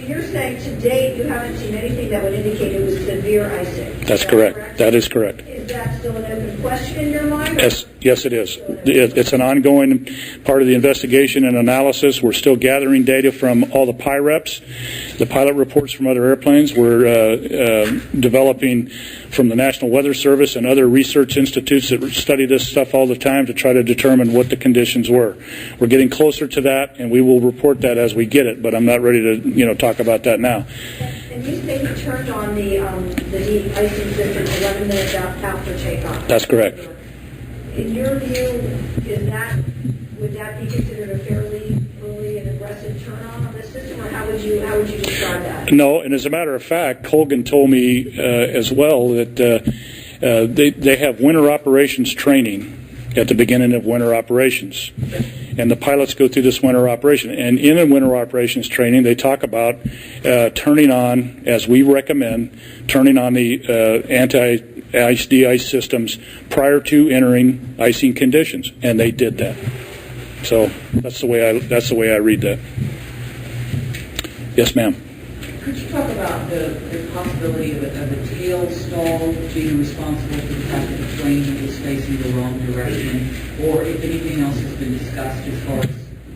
you're saying to date you haven't seen anything that would indicate it was severe icing? That's correct. That is correct. Is that still an open question in your mind? Yes, it is. It's an ongoing part of the investigation and analysis. We're still gathering data from all the PIREPs, the pilot reports from other airplanes. We're developing from the National Weather Service and other research institutes that study this stuff all the time to try to determine what the conditions were. We're getting closer to that, and we will report that as we get it, but I'm not ready to talk about that now. And you say you turned on the de-icing system 11 minutes after takeoff. That's correct. In your view, would that be considered a fairly early and aggressive turn on the system, or how would you describe that? No, and as a matter of fact, Colgan told me as well that they have winter operations training at the beginning of winter operations. And the pilots go through this winter operation. And in a winter operations training, they talk about turning on, as we recommend, turning on the anti-ice, de-ice systems prior to entering icing conditions. And they did that. So that's the way I read that. Yes, ma'am. Could you talk about the possibility of a tail stall being responsible for the fact that the plane is facing the wrong direction, or if anything else has been discussed as far as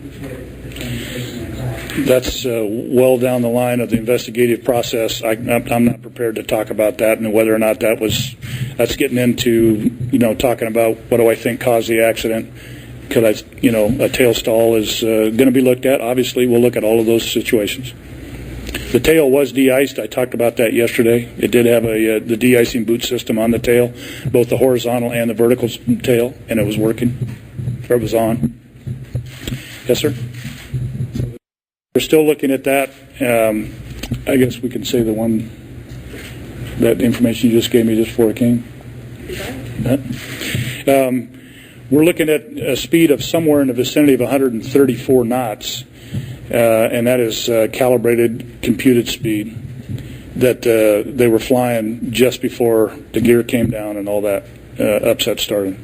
which way the plane is facing the track? That's well down the line of the investigative process. I'm not prepared to talk about that and whether or not that's getting into talking about what do I think caused the accident. Because a tail stall is going to be looked at. Obviously, we'll look at all of those situations. The tail was de-iced. I talked about that yesterday. It did have the de-icing boot system on the tail, both the horizontal and the vertical tail, and it was working. It was on. Yes, sir? We're still looking at that. I guess we can say that information you just gave me just before it came. We're looking at a speed of somewhere in the vicinity of 134 knots. And that is calibrated, computed speed that they were flying just before the gear came down and all that upset started.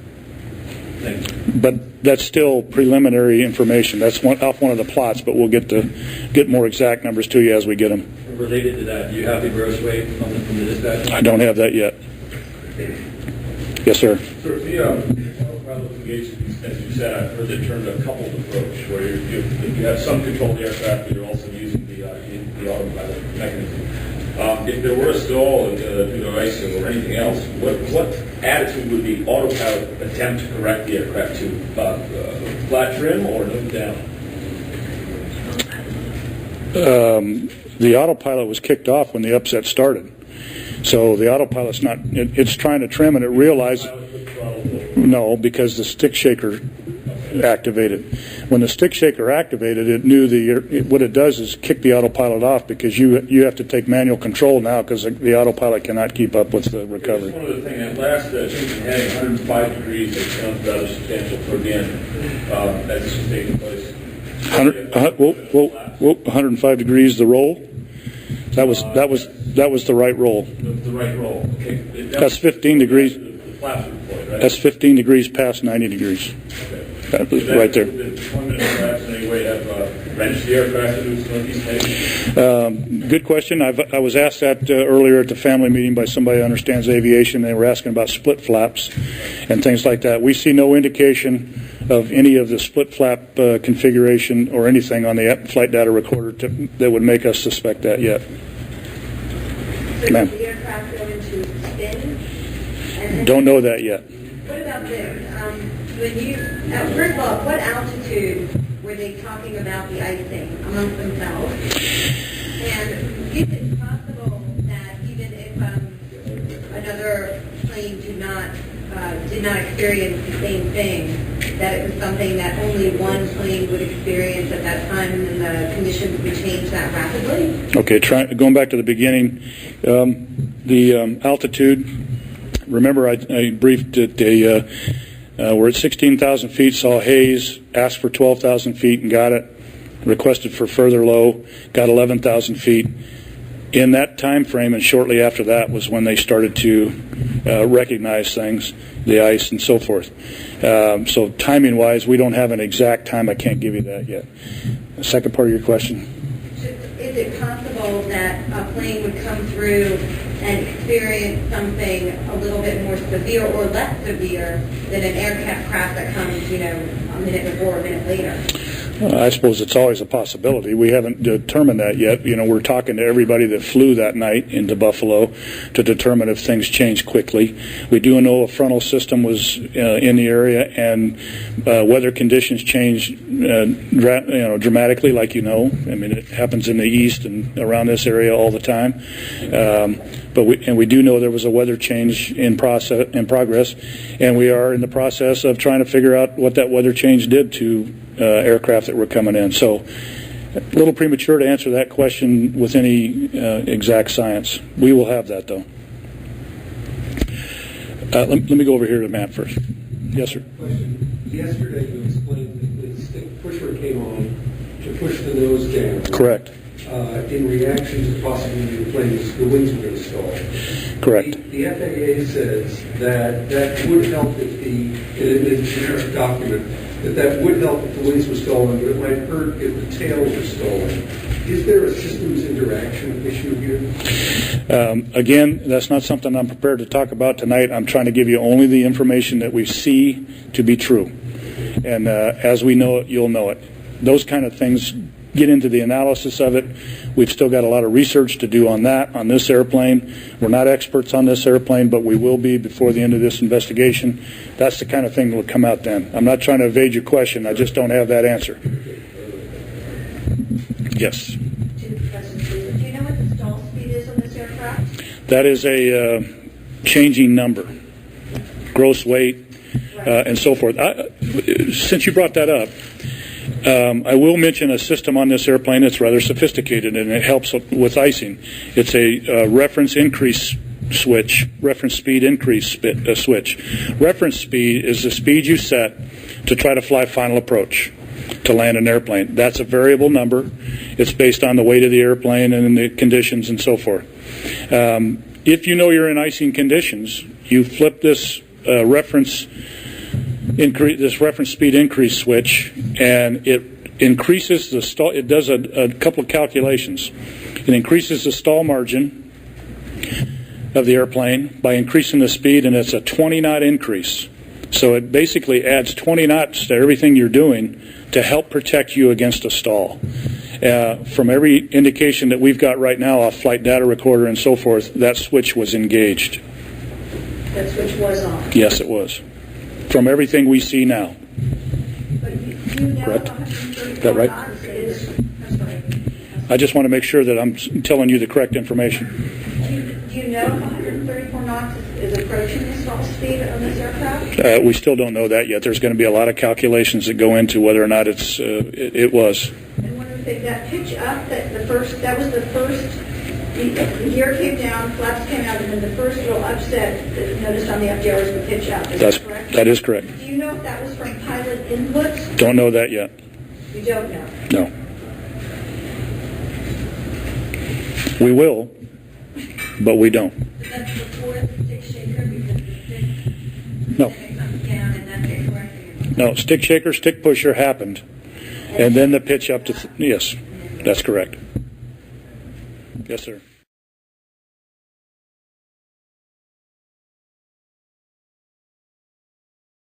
But that's still preliminary information. That's off one of the plots, but we'll get more exact numbers to you as we get them. Related to that, do you have the gross weight from the dispatch? I don't have that yet. Yes, sir. Sir, the autopilot litigation, as you said, I've heard the term a coupled approach, where you have some control of the aircraft, but you're also using the autopilot mechanism. If there were a stall due to icing or anything else, what attitude would the autopilot attempt to correct the aircraft to? Flat trim or nose down? The autopilot was kicked off when the upset started. So the autopilot's it's trying to trim, and it realized, no, because the stick shaker activated. When the stick shaker activated, it knew what it does is kick the autopilot off, because you have to take manual control now because the autopilot cannot keep up with the recovery. One other thing, at last changing heading, 105 degrees, it sounds rather substantial toward the end as this was taking place. 105 degrees the roll. That was the right roll. The right roll. Okay. That's 15 degrees. The flaps were deployed, right? That's 15 degrees past 90 degrees. Okay. That was right there. Did 1 minute flaps in any way have wrenched the aircraft into some of these things? Good question. I was asked that earlier at the family meeting by somebody who understands aviation. They were asking about split flaps and things like that. We see no indication of any of the split flap configuration or anything on the flight data recorder that would make us suspect that yet. So did the aircraft go into spin? Don't know that yet. What about this? First of all, what altitude were they talking about the icing amongst themselves? And is it possible that even if another plane did not experience the same thing, that it was something that only one plane would experience at that time, and then the conditions would change that rapidly? Okay, going back to the beginning, the altitude. Remember, I briefed that we're at 16,000 feet, saw haze, asked for 12,000 feet and got it, requested for further low, got 11,000 feet. In that time frame and shortly after that was when they started to recognize things, the ice and so forth. So timing-wise, we don't have an exact time. I can't give you that yet. The second part of your question? Is it possible that a plane would come through and experience something a little bit more severe or less severe than an aircraft that comes, a minute before or a minute later? I suppose it's always a possibility. We haven't determined that yet. We're talking to everybody that flew that night into Buffalo to determine if things change quickly. We do know a frontal system was in the area, and weather conditions change dramatically, like I mean, it happens in the east and around this area all the time. But we do know there was a weather change in progress, and we are in the process of trying to figure out what that weather change did to aircraft that were coming in. So a little premature to answer that question with any exact science. We will have that, though. Let me go over here to Matt first. Yes, sir. Question. Yesterday you explained that the stick pusher came on to push the nose down. Correct. In reaction to possibly the wings were going to stall. Correct. The FAA says that would help if in a generic document, that would help if the wings were stolen, but it might hurt if the tails were stolen. Is there a systems interaction issue here? Again, that's not something I'm prepared to talk about tonight. I'm trying to give you only the information that we see to be true. And as we know it, you'll know it. Those kind of things get into the analysis of it. We've still got a lot of research to do on that, on this airplane. We're not experts on this airplane, but we will be before the end of this investigation. That's the kind of thing that will come out then. I'm not trying to evade your question. I just don't have that answer. Yes. Two questions, please. Do you know what the stall speed is on this aircraft? That is a changing number, gross weight, and so forth. Since you brought that up, I will mention a system on this airplane that's rather sophisticated, and it helps with icing. It's a reference increase switch, reference speed increase switch. Reference speed is the speed you set to try to fly final approach to land an airplane. That's a variable number. It's based on the weight of the airplane and the conditions and so forth. If you know you're in icing conditions, you flip this reference speed increase switch, and it increases the stall. It does a couple of calculations. It increases the stall margin of the airplane by increasing the speed, and it's a 20-knot increase. So it basically adds 20 knots to everything you're doing to help protect you against a stall. From every indication that we've got right now off flight data recorder and so forth, that switch was engaged. That switch was on? Yes, it was. From everything we see now. But you know Correct. 134 Is that right? knots is, I'm sorry. I just want to make sure that I'm telling you the correct information. Do you know 134 knots is approaching the stall speed on this aircraft? We still don't know that yet. There's going to be a lot of calculations that go into whether or not it was. And one of the things, that pitch up, that was the first, the gear came down, flaps came out, and then the first little upset that's noticed on the FDR was the pitch up. Is that correct? That is correct. Do you know if that was from pilot inputs? Don't know that yet. You don't know? No. We will, but we don't. That's before the stick shaker, because the stick No. comes down and that's it correctly. No, stick shaker, stick pusher happened, and then the pitch up to, yes, that's correct. Yes, sir.